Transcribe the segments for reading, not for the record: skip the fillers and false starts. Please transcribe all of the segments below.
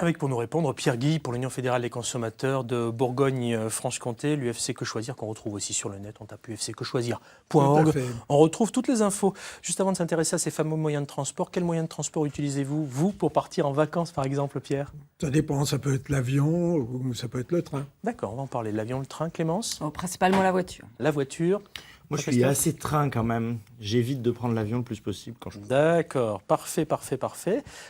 Avec pour nous répondre Pierre Guy pour l'Union fédérale des consommateurs de Bourgogne-Franche-Comté, l'UFC Que Choisir qu'on retrouve aussi sur le net, on tape ufcquechoisir.org. On retrouve toutes les infos. Juste avant de s'intéresser à ces fameux moyens de transport, quels moyens de transport utilisez-vous, vous, pour partir en vacances par exemple, Pierre? Ça dépend, ça peut être l'avion ou ça peut être le train. D'accord, on va en parler. L'avion, le train, Clémence? Principalement la voiture. La voiture. Moi, je suis assez train quand même. J'évite de prendre l'avion le plus possible quand je peux. D'accord, parfait.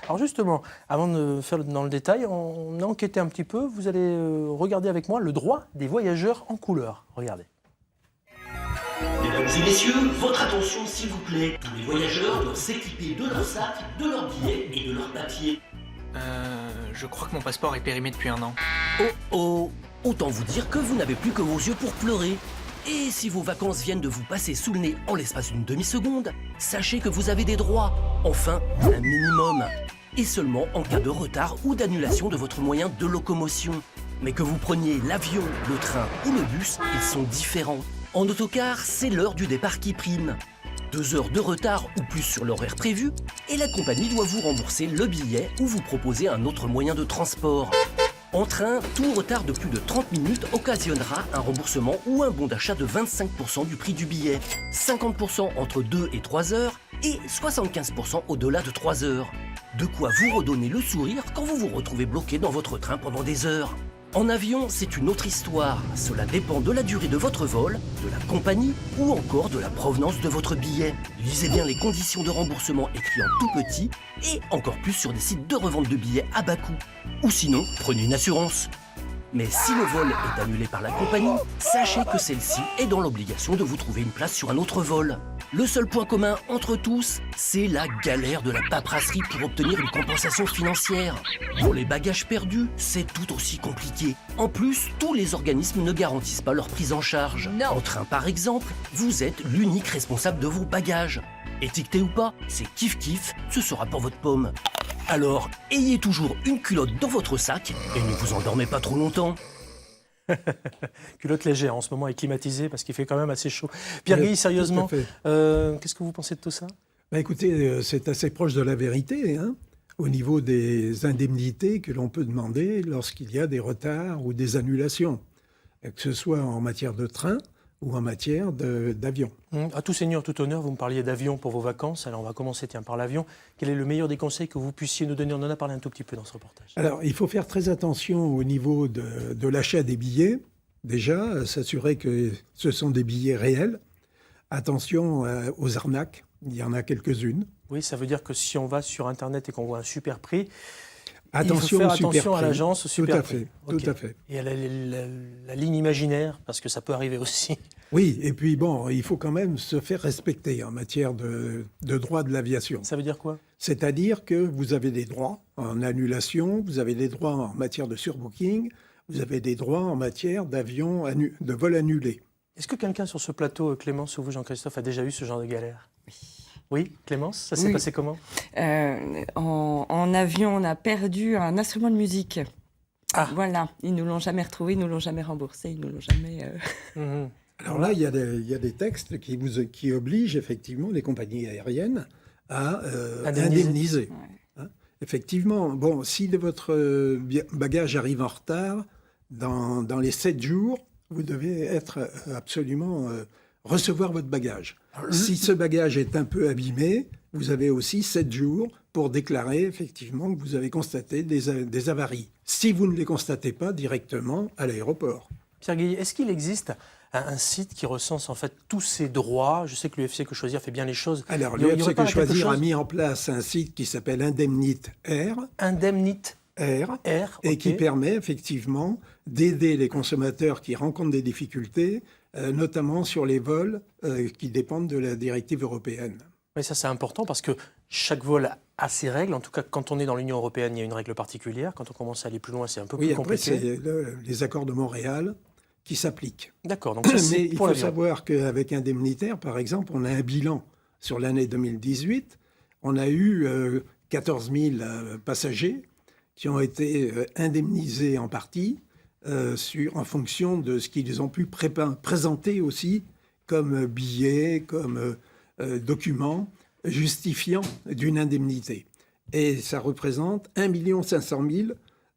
Alors justement, avant de faire dans le détail, on a enquêté un petit peu. Vous allez regarder avec moi le droit des voyageurs en couleur. Regardez. Mesdames et messieurs, votre attention s'il vous plaît. Tous les voyageurs doivent s'équiper de leur sac, de leurs billets et de leurs papiers. Je crois que mon passeport est périmé depuis 1 an. Oh, autant vous dire que vous n'avez plus que vos yeux pour pleurer. Et si vos vacances viennent de vous passer sous le nez en l'espace d'une demi-seconde, sachez que vous avez des droits, enfin un minimum. Et seulement en cas de retard ou d'annulation de votre moyen de locomotion. Mais que vous preniez l'avion, le train ou le bus, ils sont différents. En autocar, c'est l'heure du départ qui prime. 2 heures de retard ou plus sur l'horaire prévu, et la compagnie doit vous rembourser le billet ou vous proposer un autre moyen de transport. En train, tout retard de plus de 30 minutes occasionnera un remboursement ou un bon d'achat de 25% du prix du billet, 50% entre 2 et 3 heures et 75% au-delà de 3 heures. De quoi vous redonner le sourire quand vous vous retrouvez bloqué dans votre train pendant des heures. En avion, c'est une autre histoire. Cela dépend de la durée de votre vol, de la compagnie ou encore de la provenance de votre billet. Lisez bien les conditions de remboursement écrites en tout petit et encore plus sur des sites de revente de billets à bas coût. Ou sinon, prenez une assurance. Mais si le vol est annulé par la compagnie, sachez que celle-ci est dans l'obligation de vous trouver une place sur un autre vol. Le seul point commun entre tous, c'est la galère de la paperasserie pour obtenir une compensation financière. Pour les bagages perdus, c'est tout aussi compliqué. En plus, tous les organismes ne garantissent pas leur prise en charge. Non. En train par exemple, vous êtes l'unique responsable de vos bagages. Étiqueté ou pas, c'est kiff-kiff, ce sera pour votre pomme. Alors, ayez toujours une culotte dans votre sac et ne vous endormez pas trop longtemps. Culotte légère en ce moment est climatisée parce qu'il fait quand même assez chaud. Pierre Guy, sérieusement, qu'est-ce que vous pensez de tout ça? Écoutez, c'est assez proche de la vérité, hein, au niveau des indemnités que l'on peut demander lorsqu'il y a des retards ou des annulations, que ce soit en matière de train ou en matière d'avion. À tout seigneur, tout honneur, vous me parliez d'avion pour vos vacances. Alors on va commencer par l'avion. Quel est le meilleur des conseils que vous puissiez nous donner? On en a parlé un tout petit peu dans ce reportage. Alors, il faut faire très attention au niveau de l'achat des billets. Déjà, s'assurer que ce sont des billets réels. Attention aux arnaques, il y en a quelques-unes. Oui, ça veut dire que si on va sur Internet et qu'on voit un super prix, Attention il faut faire au super attention à prix. l'agence, au super Tout à prix. fait, Okay. tout à fait. Et à la ligne imaginaire, parce que ça peut arriver aussi. Oui, et puis bon, il faut quand même se faire respecter en matière de droit de l'aviation. Ça veut dire quoi? C'est-à-dire que vous avez des droits en annulation, vous avez des droits en matière de surbooking, vous avez des droits en matière de vol annulé. Est-ce que quelqu'un sur ce plateau, Clémence ou vous, Jean-Christophe, a déjà eu ce genre de galère? Oui, Clémence, ça s'est passé comment? En avion, on a perdu un instrument de musique. Ah. Voilà, ils nous l'ont jamais retrouvé, ils nous l'ont jamais remboursé, ils nous l'ont jamais... Alors là, il y a des textes qui obligent effectivement les compagnies aériennes à indemniser. Ouais. Hein. Effectivement, bon, si votre bagage arrive en retard, dans les 7 jours, vous devez absolument recevoir votre bagage. Si ce bagage est un peu abîmé, vous avez aussi 7 jours pour déclarer effectivement que vous avez constaté des avaries. Si vous ne les constatez pas directement à l'aéroport. Pierre Guy, est-ce qu'il existe un site qui recense en fait tous ces droits? Je sais que l'UFC Que Choisir fait bien les choses. Alors, Il y l'UFC aurait pas Que quelque Choisir a chose- mis en place un site qui s'appelle Indemnite Air, Indemnite Air, et ok. qui permet effectivement d'aider les consommateurs qui rencontrent des difficultés, notamment sur les vols qui dépendent de la directive européenne. Oui, ça c'est important parce que chaque vol a ses règles. En tout cas, quand on est dans l'Union européenne, il y a une règle particulière. Quand on commence à aller plus loin, c'est un peu Oui, plus après, compliqué. c'est les accords de Montréal qui s'appliquent. D'accord, donc ça Mais c'est il pour faut l'avion. savoir qu'avec Indemnitaire, par exemple, on a un bilan sur l'année 2018. On a eu 14 000 passagers qui ont été indemnisés en partie en fonction de ce qu'ils ont pu présenter aussi comme billets, comme documents justifiant d'une indemnité. Et ça représente 1 500 000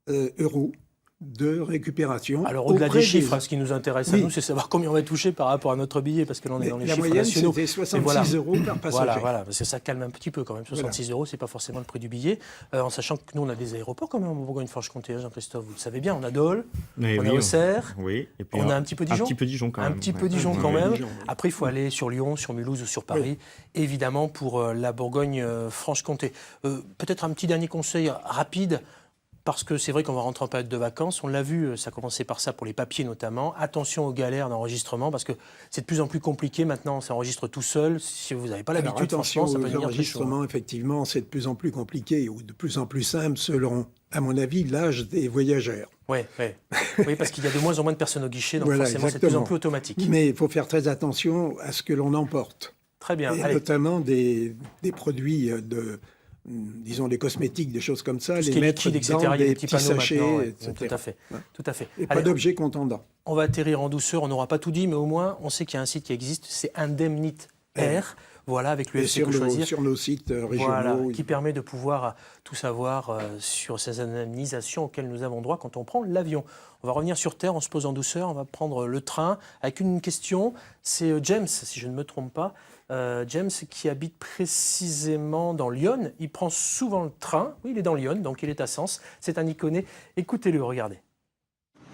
euros de récupération. Alors au-delà auprès des chiffres, ce qui nous intéresse à Oui. nous, c'est savoir combien on va toucher par rapport à notre billet, parce que là on est dans les La chiffres moyenne, nationaux. c'était Et 66 voilà. euros par passager. Voilà, parce que ça calme un petit peu quand même. 66 euros, c'est pas forcément le prix du billet. En sachant que nous, on a des aéroports quand même en Bourgogne-Franche-Comté, hein, Jean-Christophe, vous le savez bien. On a Dole, Mais on oui, a Auxerre, Oui, et puis on a un petit peu Dijon. Un petit peu Dijon quand même. Un petit peu ouais. Dijon Ouais, quand ouais. même. Dijon, oui. Après, il faut aller sur Lyon, sur Mulhouse ou sur Paris, évidemment, pour la Bourgogne-Franche-Comté. Peut-être un petit dernier conseil rapide, parce que c'est vrai qu'on va rentrer en période de vacances. On l'a vu, ça a commencé par ça pour les papiers notamment. Attention aux galères d'enregistrement, parce que c'est de plus en plus compliqué maintenant. On s'enregistre tout seul. Si vous n'avez pas Alors l'habitude, attention franchement, ça peut aux devenir très chaud. enregistrements, effectivement, c'est de plus en plus compliqué ou de plus en plus simple selon, à mon avis, l'âge des voyageurs. Oui, parce qu'il y a de moins en moins de personnes au guichet, donc Voilà, forcément, c'est de plus en exactement. plus automatique. Mais il faut faire très attention à ce que l'on emporte. Très bien. Et Allez, notamment des produits disons des cosmétiques, des choses comme ça, tout ce les qui est mettre liquide, etc. dans Il y a des des petits petits panneaux sachets, maintenant. Ouais. etc. Tout à fait. Ouais. Tout à fait. Et pas Allez, d'objets contendants. on va atterrir en douceur. On n'aura pas tout dit, mais au moins, on sait qu'il y a un site qui existe. C'est Indemnit Air. Voilà, avec Et l'UFC sur, Que Choisir. sur nos sites régionaux. Voilà, qui permet de pouvoir tout savoir sur ces indemnisations auxquelles nous avons droit quand on prend l'avion. On va revenir sur Terre, on se pose en douceur, on va prendre le train avec une question. C'est James, si je ne me trompe pas. James qui habite précisément dans Lyon. Il prend souvent le train. Oui, il est dans Lyon, donc il est à Sens. C'est un Iconé. Écoutez-le, regardez.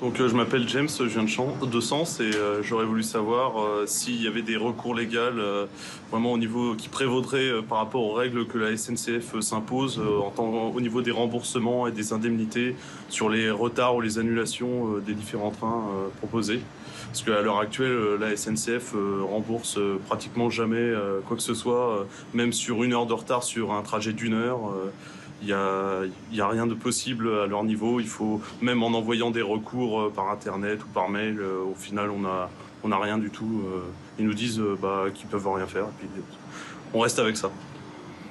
Donc je m'appelle James, je viens de Sens et j'aurais voulu savoir s'il y avait des recours légaux vraiment au niveau qui prévaudraient par rapport aux règles que la SNCF s'impose au niveau des remboursements et des indemnités sur les retards ou les annulations des différents trains proposés. Parce qu'à l'heure actuelle, la SNCF rembourse pratiquement jamais quoi que ce soit, même sur 1 heure de retard sur un trajet d'1 heure. Il n'y a rien de possible à leur niveau. Il faut, même en envoyant des recours par Internet ou par mail, au final, on n'a rien du tout. Ils nous disent qu'ils ne peuvent rien faire. Et puis, on reste avec ça.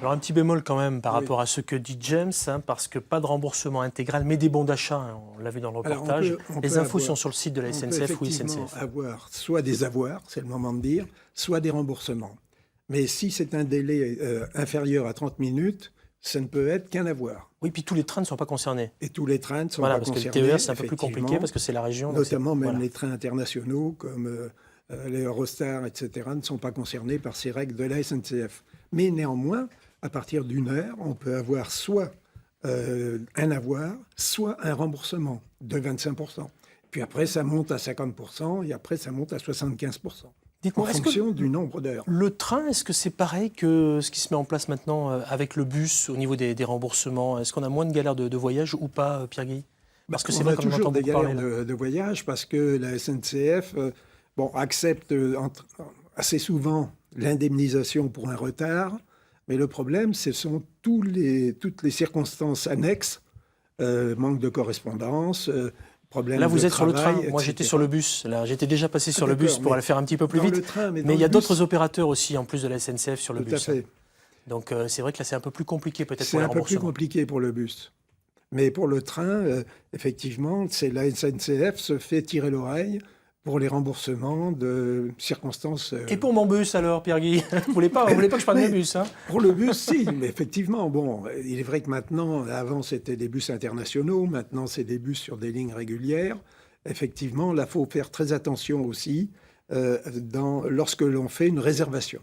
Alors un petit bémol quand même par Oui. rapport à ce que dit James, parce que pas de remboursement intégral, mais des bons d'achat, hein, on l'a vu dans le Alors, reportage. on Les peut infos avoir- sont sur le site de la On peut SNCF ou effectivement SNCF. avoir soit des avoirs, c'est le moment de dire, soit des remboursements. Mais si c'est un délai inférieur à 30 minutes, ça ne peut être qu'un avoir. Oui, puis tous les trains ne sont pas concernés. Et tous les trains ne sont Voilà, pas parce que le concernés. TER, c'est un peu plus compliqué effectivement. parce que c'est la région. donc Notamment c'est- même voilà. les trains internationaux comme les Eurostar, etc., ne sont pas concernés par ces règles de la SNCF. Mais néanmoins, à partir d'1 heure, on peut avoir soit un avoir, soit un remboursement de 25%. Puis après, ça monte à 50%, et après, ça monte à 75%. En Dites-moi, est-ce que fonction du nombre d'heures. le train, est-ce que c'est pareil que ce qui se met en place maintenant avec le bus au niveau des remboursements? Est-ce qu'on a moins de galères de voyage ou pas, Pierre Guy? Parce que c'est on vrai a qu'on en toujours entend des beaucoup parler. galères Là. de voyage parce que la SNCF accepte assez souvent l'indemnisation pour un retard, mais le problème, ce sont toutes les circonstances annexes, manque de correspondance, problème Là, vous de êtes sur le travail, train. Moi, j'étais etc. sur le bus. Là, j'étais déjà passé sur le bus d'accord, pour mais aller faire un petit peu plus Dans vite. le train, Mais dans il y a le d'autres bus, opérateurs aussi, en plus de la SNCF, sur le tout à bus. fait. Donc, c'est vrai que là, c'est un peu plus compliqué peut-être C'est pour les un peu plus remboursements. compliqué pour le bus. Mais pour le train, effectivement, c'est la SNCF se fait tirer l'oreille pour les remboursements de circonstances. Et pour mon bus alors, Pierre Guy Vous voulez pas que je parle de bus, hein? Pour le bus, si, mais effectivement, bon, il est vrai que maintenant, avant c'était des bus internationaux, maintenant c'est des bus sur des lignes régulières. Effectivement, là, il faut faire très attention aussi lorsque l'on fait une réservation.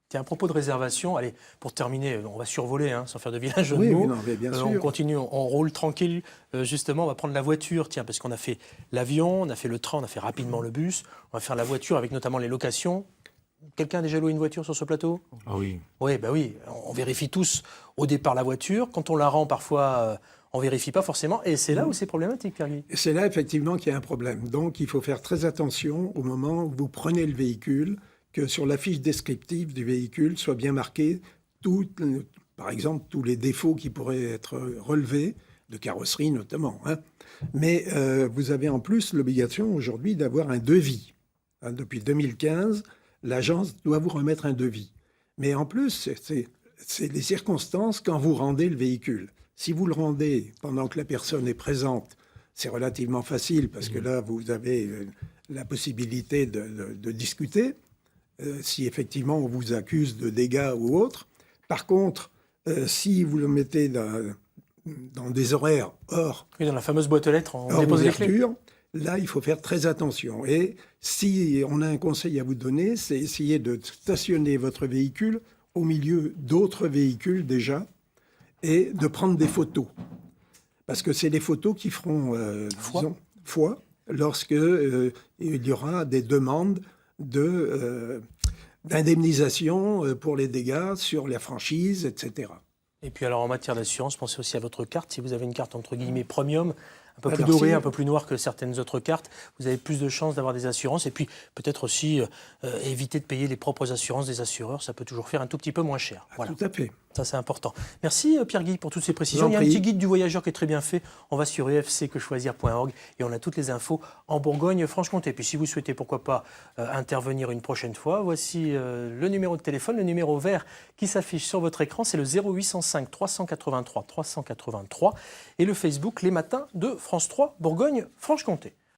Tiens, à propos de réservation, allez, pour terminer, on va survoler, hein, sans faire de vilain jeu de Oui, mots. oui, non, mais bien sûr. On continue, on roule tranquille. Justement, on va prendre la voiture, tiens, parce qu'on a fait l'avion, on a fait le train, on a fait rapidement le bus. On va faire la voiture avec notamment les locations. Quelqu'un a déjà loué une voiture sur ce plateau? Ah oui. Oui, bah oui. On vérifie tous au départ la voiture. Quand on la rend, parfois, on ne vérifie pas forcément. Et c'est là où c'est problématique, Pierre Guy. Et c'est là, effectivement, qu'il y a un problème. Donc, il faut faire très attention au moment où vous prenez le véhicule, que sur la fiche descriptive du véhicule soit bien marqué, par exemple, tous les défauts qui pourraient être relevés, de carrosserie notamment. Hein. Mais vous avez en plus l'obligation aujourd'hui d'avoir un devis. Hein, depuis 2015, l'agence doit vous remettre un devis. Mais en plus, c'est les circonstances quand vous rendez le véhicule. Si vous le rendez pendant que la personne est présente, c'est relativement facile parce que là, vous avez la possibilité de discuter si effectivement on vous accuse de dégâts ou autre. Par contre, si vous le mettez dans des horaires hors Oui, dans la fameuse boîte aux lettres, on hors dépose les clés. ouverture, là, il faut faire très attention. Et si on a un conseil à vous donner, c'est essayer de stationner votre véhicule au milieu d'autres véhicules déjà et de prendre des photos. Parce que c'est les photos qui feront disons, foi lorsque il y aura des demandes d'indemnisation pour les dégâts sur la franchise, etc. Et puis alors en matière d'assurance, pensez aussi à votre carte. Si vous avez une carte entre guillemets premium, un peu plus Alors, dorée, si- un peu plus noire que certaines autres cartes, vous avez plus de chances d'avoir des assurances. Et puis peut-être aussi éviter de payer les propres assurances des assureurs. Ça peut toujours faire un tout petit peu moins cher. Voilà. Tout à fait. Ça, c'est important. Merci Pierre-Guy pour toutes ces précisions. Je vous Il y en a un prie. petit guide du voyageur qui est très bien fait. On va sur ufcquechoisir.org et on a toutes les infos en Bourgogne-Franche-Comté. Puis si vous souhaitez, pourquoi pas, intervenir une prochaine fois, voici le numéro de téléphone, le numéro vert qui s'affiche sur votre écran. C'est le 0805 383 383 et le Facebook Les Matins de France 3 Bourgogne-Franche-Comté.